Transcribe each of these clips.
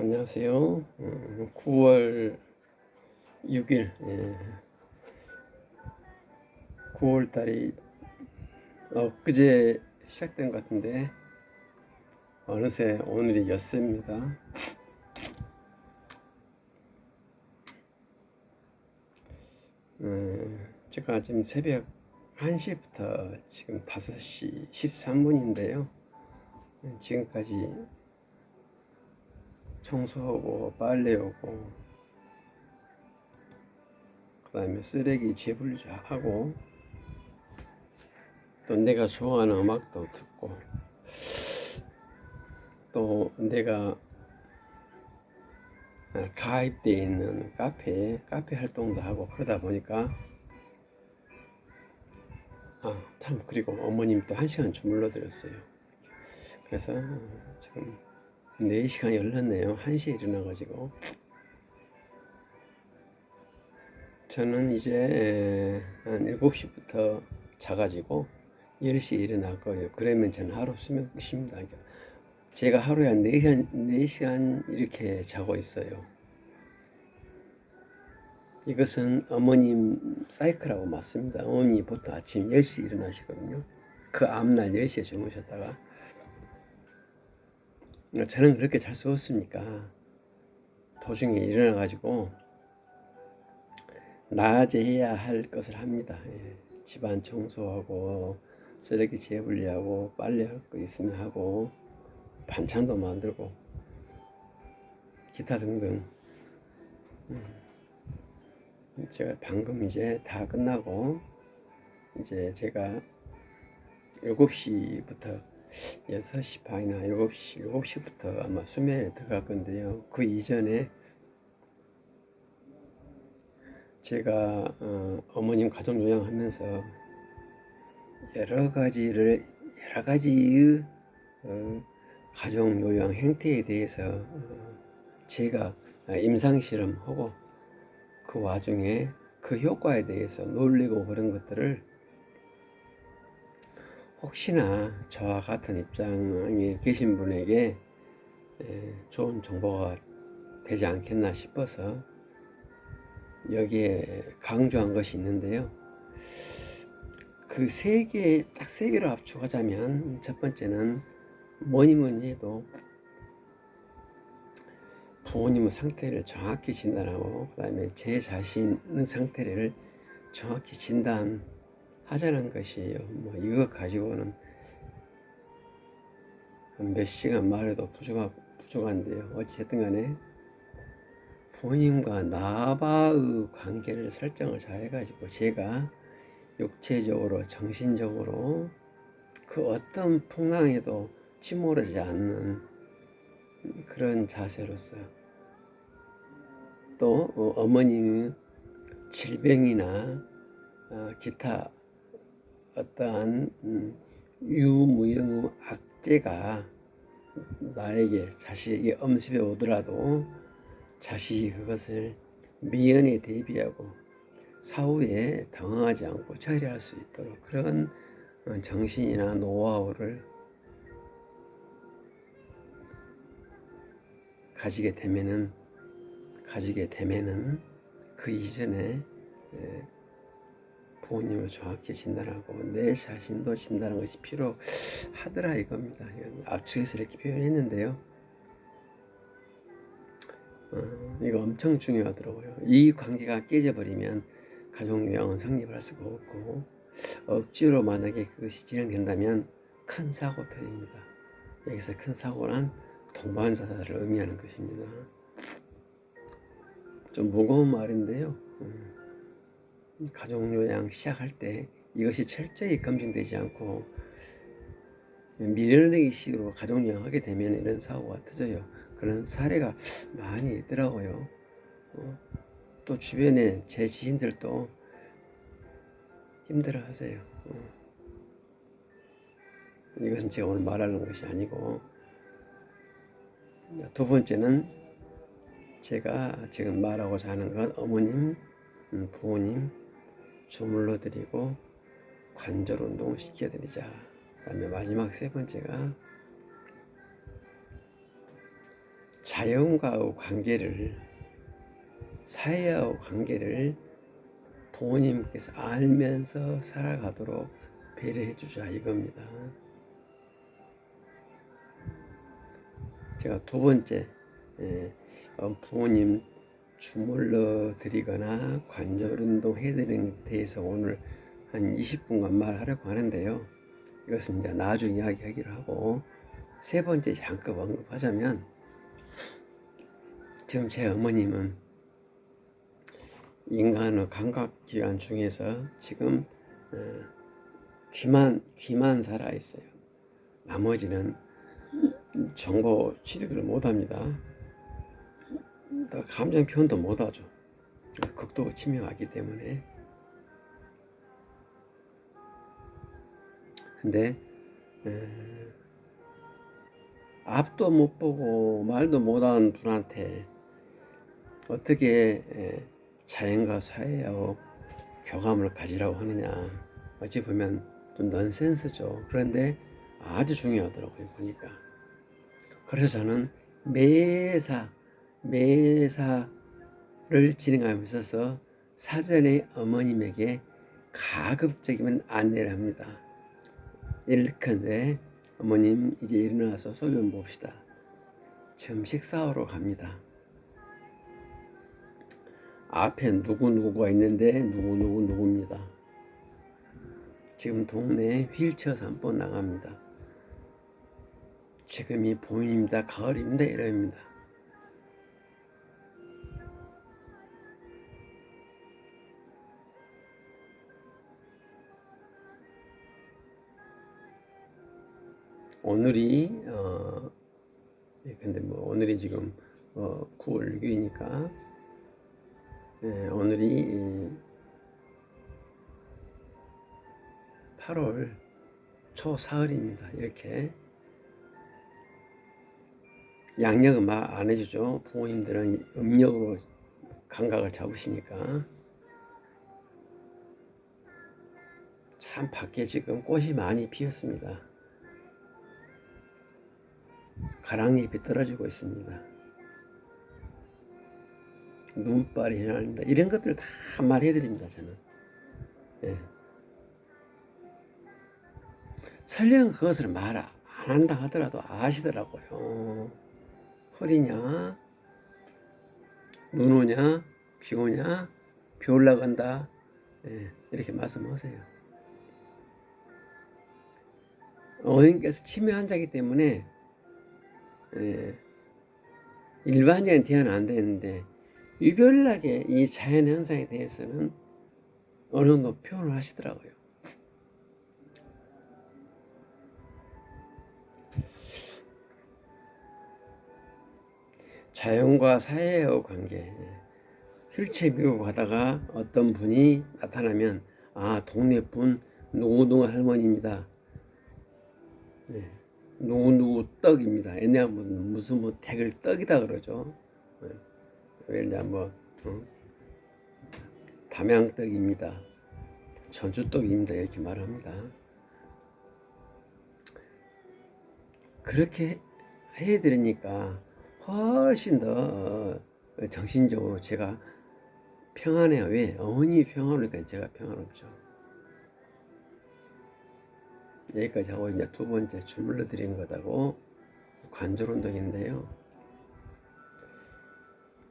안녕하세요. 9월 6일, 9월 달이 엊그제 시작된 것 같은데 어느새 오늘이 엿새입니다. 제가 지금 새벽 1시부터 지금 5시 13분인데요. 지금까지 청소하고 빨래하고 그 다음에 쓰레기 재분리하고 또 내가 좋아하는 음악도 듣고 또 내가 가입되어 있는 카페 활동도 하고 그러다 보니까 참 그리고 어머님 또 1시간 주물러 드렸어요. 그래서 지금 4시간이 흘렀네요. 1시에 일어나가지고 저는 이제 한 7시부터 자가지고 10시에 일어날 거예요. 그러면 저는 하루 수면 끝입니다. 제가 하루에 한 4시간 이렇게 자고 있어요. 이것은 어머님 사이클하고 맞습니다. 어머니 보통 아침 10시 일어나시거든요. 그 앞날 10시에 주무셨다가 저는 그렇게 잘 수 없으니까 도중에 일어나가지고 낮에 해야 할 것을 합니다. 집안 청소하고 쓰레기 재분리하고 빨래할 거 있으면 하고 반찬도 만들고 기타 등등. 제가 방금 이제 다 끝나고 이제 제가 7시부터 6시 반이나 7시부터 아마 수면에 들어갈 건데요. 그 이전에 제가 어머님 가족 요양하면서 여러 가지의 가족 요양 행태에 대해서 제가 임상 실험하고 그 와중에 그 효과에 대해서 놀리고 그런 것들을 혹시나 저와 같은 입장에 계신 분에게 좋은 정보가 되지 않겠나 싶어서 여기에 강조한 것이 있는데요. 그 세 개로 압축하자면 첫 번째는 뭐니 해도 부모님의 상태를 정확히 진단하고 그 다음에 제 자신의 상태를 정확히 진단하자는 것이에요. 이거 가지고는 몇 시간 말해도 부족한데요. 어찌됐든 간에 부모님과 나와의 관계를 설정을 잘 해가지고 제가 육체적으로 정신적으로 그 어떤 풍랑에도 침몰하지 않는 그런 자세로서 또 어머님의 질병이나 기타 어떠한 유무형의 악재가 나에게 자식에게 엄습해 오더라도 자식이 그것을 미연에 대비하고 사후에 당황하지 않고 처리할 수 있도록 그런 정신이나 노하우를 가지게 되면은 그 이전에 부모님을 정확히 진단하고 내 자신도 진단하는 것이 필요하더라 이겁니다. 압축해서 이렇게 표현했는데요. 이거 엄청 중요하더라고요. 이 관계가 깨져버리면 가족요양은 성립할 수가 없고 억지로 만약에 그것이 진행된다면 큰 사고 터집니다. 여기서 큰 사고란 동반 자살을 의미하는 것입니다. 좀 무거운 말인데요. 가족요양 시작할 때 이것이 철저히 검증되지 않고 밀어내기 식으로 가족요양하게 되면 이런 사고가 터져요. 그런 사례가 많이 있더라고요. 또 주변에 제 지인들도 힘들어 하세요. 이것은 제가 오늘 말하는 것이 아니고 두 번째는 제가 지금 말하고자 하는 건 어머님, 부모님 주물러 드리고 관절 운동을 시켜드리자. 그 다음에 마지막 세 번째가 자연과의 관계를, 사회와의 관계를 부모님께서 알면서 살아가도록 배려해 주자 이겁니다. 제가 두 번째, 부모님 주물러 드리거나 관절 운동 해드리는 데 대해서 오늘 한 20분간 말하려고 하는데요. 이것은 이제 나중에 이야기하기로 하고, 세 번째 잠깐 언급하자면, 지금 제 어머님은 인간의 감각기관 중에서 지금 귀만 살아 있어요. 나머지는 정보 취득을 못합니다. 감정 표현도 못하죠. 극도 치명하기 때문에. 근데 앞도 못 보고 말도 못하는 분한테 어떻게 자연과 사회하고 교감을 가지라고 하느냐. 어찌 보면 좀 넌센스죠. 그런데 아주 중요하더라고요, 보니까. 그래서 저는 매사를 진행하면서 있어서 사전에 어머님에게 가급적이면 안내를 합니다. 예컨대 어머님 이제 일어나서 소변 봅시다. 지금 식사하러 갑니다. 앞에 누구누구가 있는데 누구입니다. 지금 동네에 휠체어 3번 나갑니다. 지금이 봄입니다. 가을입니다. 이럽니다. 오늘이 근데 뭐 오늘이 지금 9월 6일이니까 오늘이 8월 초사흘입니다. 이렇게 양력은 말 안 해주죠. 부모님들은 음력으로 감각을 잡으시니까. 참 밖에 지금 꽃이 많이 피었습니다. 가랑잎이 떨어지고 있습니다. 눈발이 휘날립니다. 이런 것들 다 말해드립니다. 저는. 설령 그것을 말 안 한다 하더라도 아시더라고요. 흐리냐, 눈 오냐, 비 오냐, 비 올라간다, 이렇게 말씀하세요. 어머님께서 치매 환자이기 때문에 일반적인 대화는 안 되는데 유별나게 이 자연 현상에 대해서는 어느 정도 표현을 하시더라고요. 자연과 사회의 관계. 휠체어 밀고 가다가 어떤 분이 나타나면 동네 분 누구누구 할머니입니다. 누구누구 떡입니다. 옛날 무슨 뭐 댁을 떡이다 그러죠. 예를 들면 담양떡입니다. 전주떡입니다. 이렇게 말합니다. 그렇게 해드리니까 훨씬 더 정신적으로 제가 평안해요. 왜? 어머님이 평안하니까 제가 평안없죠. 여기까지 하고 이제 두 번째 주물러 드리는 거다고 관절 운동인데요.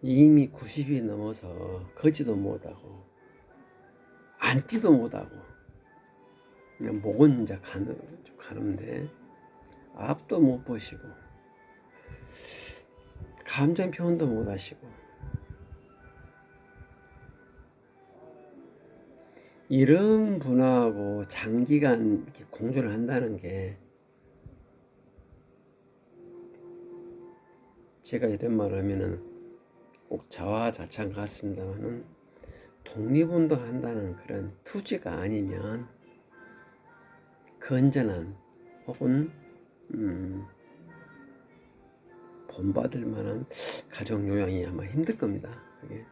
이미 90이 넘어서 걷지도 못하고 앉지도 못하고 그냥 목은 이제 가는데 앞도 못 보시고 감정 표현도 못 하시고 이런 분하고 장기간 이렇게 공존을 한다는 게 제가 이런 말을 하면은 꼭 자화자찬 같습니다만은 독립운동 한다는 그런 투지가 아니면 건전한 혹은 본받을 만한 가정 요양이 아마 힘들 겁니다. 그게.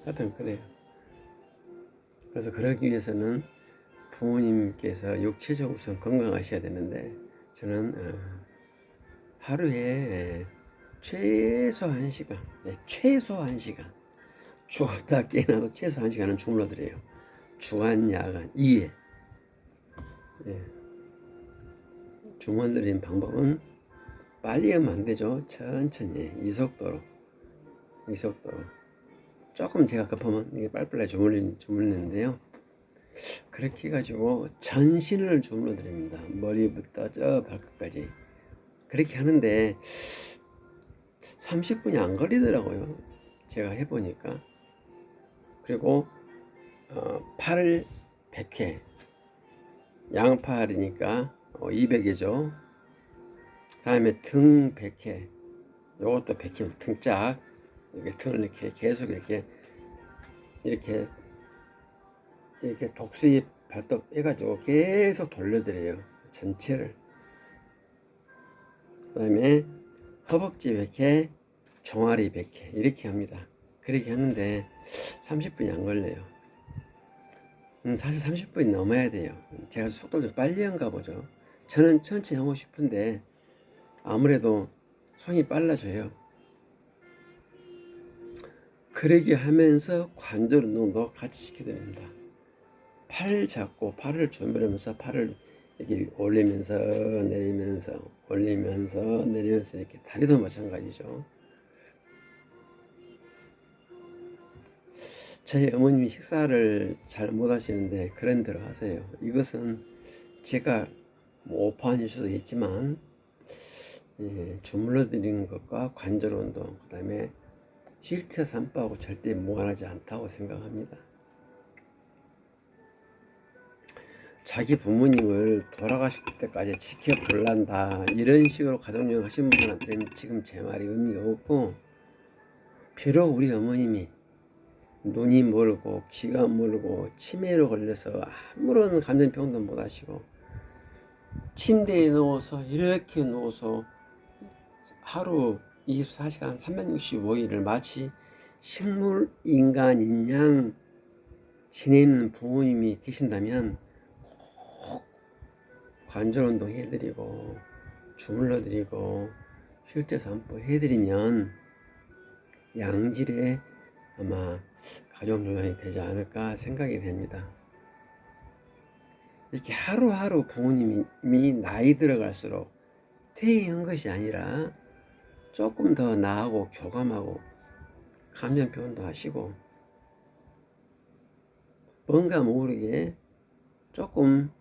하여튼 그래요. 그래서 그러기 위해서는 부모님께서 육체적으로 우선 건강하셔야 되는데, 저는 하루에 최소 1시간, 최소 1시간, 주었다 깨어나도 최소 1시간은 주물러 드려요. 주간, 야간, 2회. 예. 주물러 드리는 방법은 빨리 하면 안 되죠. 천천히, 이속도로. 조금 제가 급하면 이게 빨리빨리 주물리는데요. 그렇게 해가지고 전신을 주물러 드립니다. 머리부터 저 발끝까지. 그렇게 하는데 30분이 안 걸리더라고요. 제가 해보니까. 그리고 팔을 100회, 양팔이니까 200회죠. 다음에 등 100회, 요것도 100회, 등짝 이렇게 등을 이렇게 계속 이렇게 독수리 발톱 해가지고 계속 돌려드려요. 전체를. 그 다음에 허벅지 100회, 종아리 100회 이렇게 합니다. 그렇게 하는데 30분이 안 걸려요. 사실 30분이 넘어야 돼요. 제가 속도를 좀 빨리 한가 보죠. 저는 천천히 하고 싶은데 아무래도 손이 빨라져요. 그러게 하면서 관절 운동도 같이 시켜드립니다. 팔을 잡고 팔을 주무르면서 팔을 이렇게 올리면서 내리면서 이렇게 다리도 마찬가지죠. 저희 어머님이 식사를 잘 못하시는데 그런 대로 하세요. 이것은 제가 오판일 수도 있지만 주물러 드리는 것과 관절 운동, 그 다음에 휠체어 산법하고 절대 무관하지 않다고 생각합니다. 자기 부모님을 돌아가실 때까지 지켜볼란다 이런 식으로 가족여행 하신 분들한테는 지금 제 말이 의미가 없고, 비록 우리 어머님이 눈이 멀고 귀가 멀고 치매로 걸려서 아무런 감전병도 못 하시고 침대에 이렇게 누워서 하루 24시간 365일을 마치 식물 인간인 양 지내는 부모님이 계신다면 꼭 관절 운동 해드리고 주물러 드리고 휠체어 산보 해드리면 양질의 아마 가족요양이 되지 않을까 생각이 됩니다. 이렇게 하루하루 부모님이 나이 들어갈수록 퇴행한 것이 아니라 조금 더 나아가고 교감하고 감정표현도 하시고 뭔가 모르게 조금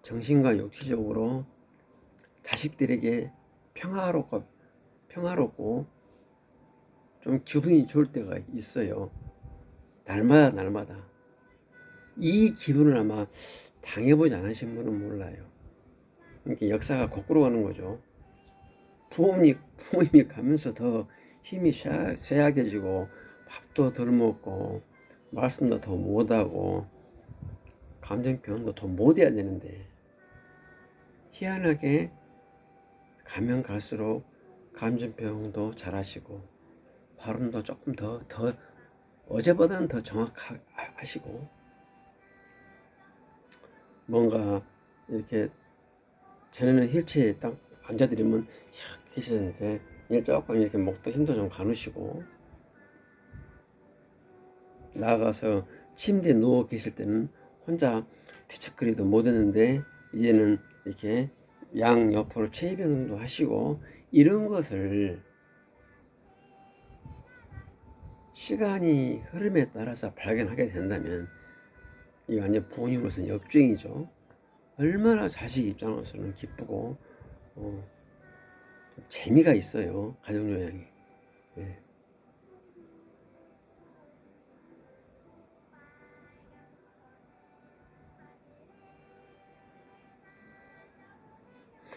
정신과 육체적으로 자식들에게 평화롭고 좀 기분이 좋을 때가 있어요. 날마다 이 기분을 아마 당해보지 않으신 분은 몰라요. 이렇게 역사가 거꾸로 가는 거죠. 부모님이 가면서 더 힘이 쇠약해지고 밥도 덜 먹고 말씀도 더 못하고 감정 표현도 더 못해야 되는데, 희한하게 가면 갈수록 감정 표현도 잘하시고 발음도 조금 더 어제보다는 더 정확하시고, 뭔가 이렇게 전에는 휠체어에 딱 앉아드리면 이렇게 계시는데 조금 이렇게 목도 힘도 좀 가누시고, 나가서 침대에 누워 계실 때는 혼자 뒤척거리도 못했는데 이제는 이렇게 양 옆으로 체위병도 하시고, 이런 것을 시간이 흐름에 따라서 발견하게 된다면 이게 완전 부모님으로서는 역주행이죠. 얼마나 자식 입장으로서는 기쁘고 재미가 있어요, 가족요양이. 예.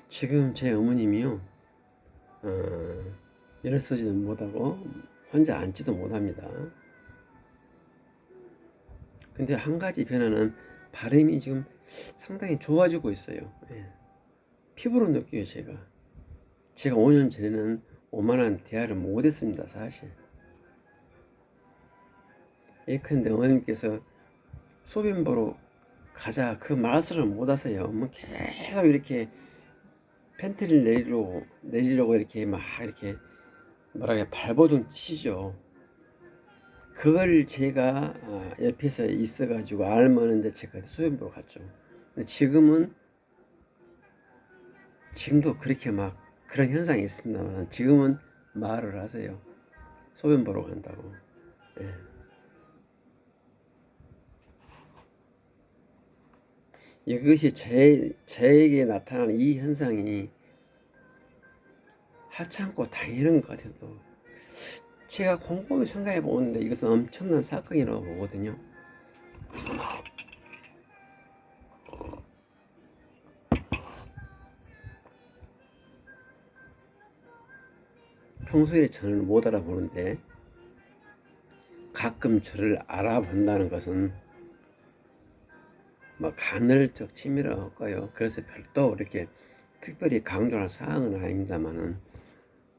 지금 제 어머님이요, 일어서지도 못하고 혼자 앉지도 못합니다. 근데 한 가지 변화는 발음이 지금 상당히 좋아지고 있어요. 예. 피부로 느껴요. 제가 5년 전에는 오만한 대화를 못했습니다, 사실. 예컨대 어머님께서 소변 보러 가자 그 말씀을 못 하세요. 뭐 계속 이렇게 팬티를 내리려고 이렇게 막 이렇게 뭐랄까 발버둥 치시죠. 그걸 제가 옆에서 있어가지고 알면은 이제 제가 소변 보러 갔죠. 근데 지금도 그렇게 막 그런 현상이 있습니다만 지금은 말을 하세요. 소변 보러 간다고. 예. 이것이 저에게 나타나는 이 현상이 하찮고 당연한 것 같아도 제가 곰곰이 생각해 보는데 이것은 엄청난 사건이라고 보거든요. 평소에 저를 못 알아보는데 가끔 저를 알아본다는 것은 뭐 간헐적 치밀이라고 할까요? 그래서 별도 이렇게 특별히 강조할 사항은 아닙니다만은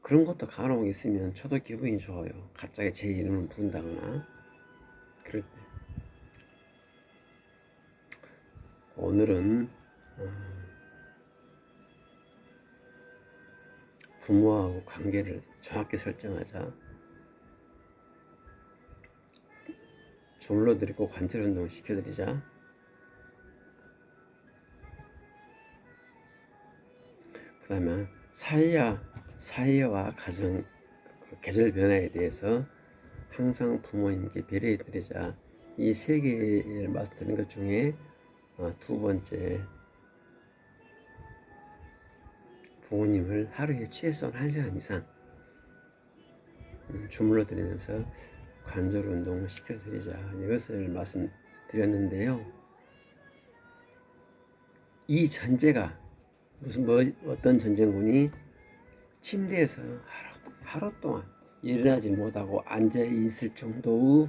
그런 것도 간혹 있으면 저도 기분이 좋아요. 갑자기 제 이름을 부른다거나 그럴 때. 오늘은 부모하고 관계를 정확히 설정하자. 주물러드리고 관절 운동 시켜드리자. 그 다음에 사회와 가정 계절 변화에 대해서 항상 부모님께 배려해 드리자. 이 세 개를 말씀드린 것 중에 두 번째, 부모님을 하루에 최소한 1시간 이상 주물러 드리면서 관절 운동을 시켜드리자. 이것을 말씀드렸는데요. 이 전제가 어떤 전쟁군이 침대에서 하루 동안 일어나지 못하고 앉아 있을 정도의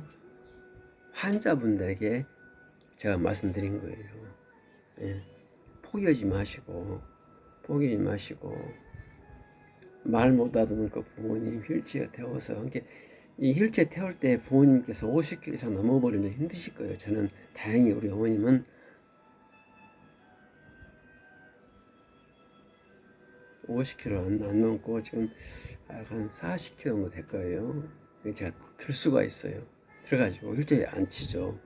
환자분들에게 제가 말씀드린 거예요. 예. 포기하지 마시고 말 못하던 그 부모님 휠체어 태워서 이 휠체어 태울 때 부모님께서 50kg 이상 넘어버리면 힘드실 거예요. 저는 다행히 우리 어머님은 50kg 안 넘고 지금 한 40kg 정도 될 거예요. 제가 들 수가 있어요. 들어가지고 휠체어에 앉히죠.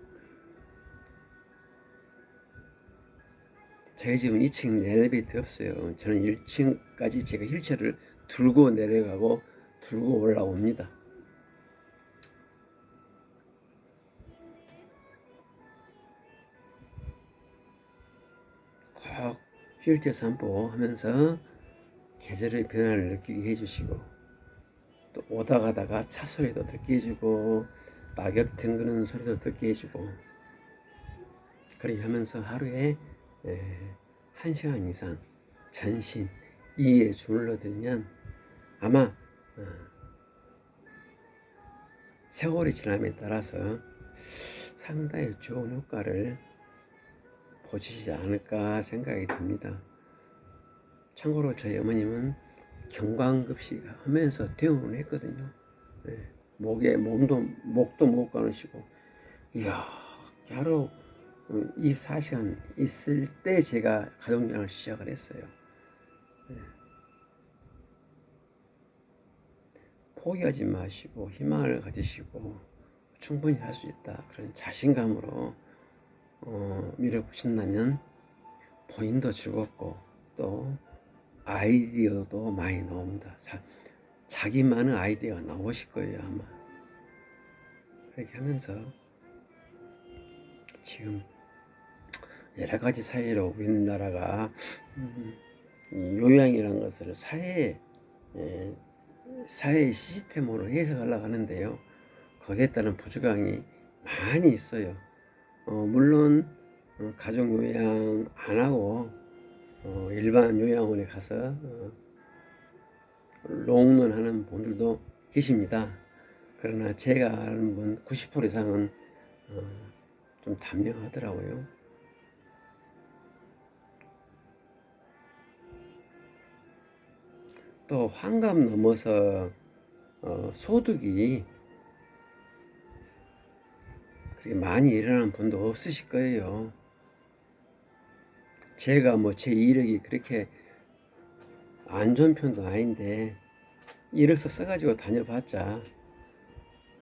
저희 집은 2층 엘리베이터 없어요. 저는 1층까지 제가 휠체어를 들고 내려가고 들고 올라옵니다. 꼭 휠체어 산보하면서 계절의 변화를 느끼게 해주시고 또 오다 가다가 차 소리도 듣게 해주고 낙엽 덩그는 소리도 듣게 해주고 그렇게 하면서 하루에 1시간 이상 전신 2에 주물러 드리면 아마 세월이 지남에 따라서 상당히 좋은 효과를 보시지 않을까 생각이 듭니다. 참고로 저희 어머님은 경광급식 하면서 퇴원을 했거든요. 목도 못 가누시고 이야 하루 24시간 있을 때 제가 가족여행을 시작을 했어요. 포기하지 마시고 희망을 가지시고 충분히 할 수 있다 그런 자신감으로 밀어보신다면 본인도 즐겁고 또 아이디어도 많이 나옵니다. 자기만의 아이디어가 나오실 거예요 아마. 그렇게 하면서 지금 여러 가지 사회로 우리나라가 요양이라는 것을 사회의 시스템으로 해석하려고 하는데요. 거기에 따른 부작용이 많이 있어요. 물론 가족 요양 안 하고 일반 요양원에 가서 롱런 하는 분들도 계십니다. 그러나 제가 아는 분 90% 이상은 좀 단명하더라고요. 또 환갑 넘어서 소득이 그렇게 많이 일어나는 분도 없으실 거예요. 제가 뭐 제 이력이 그렇게 안 좋은 편도 아닌데 이력서 써가지고 다녀봤자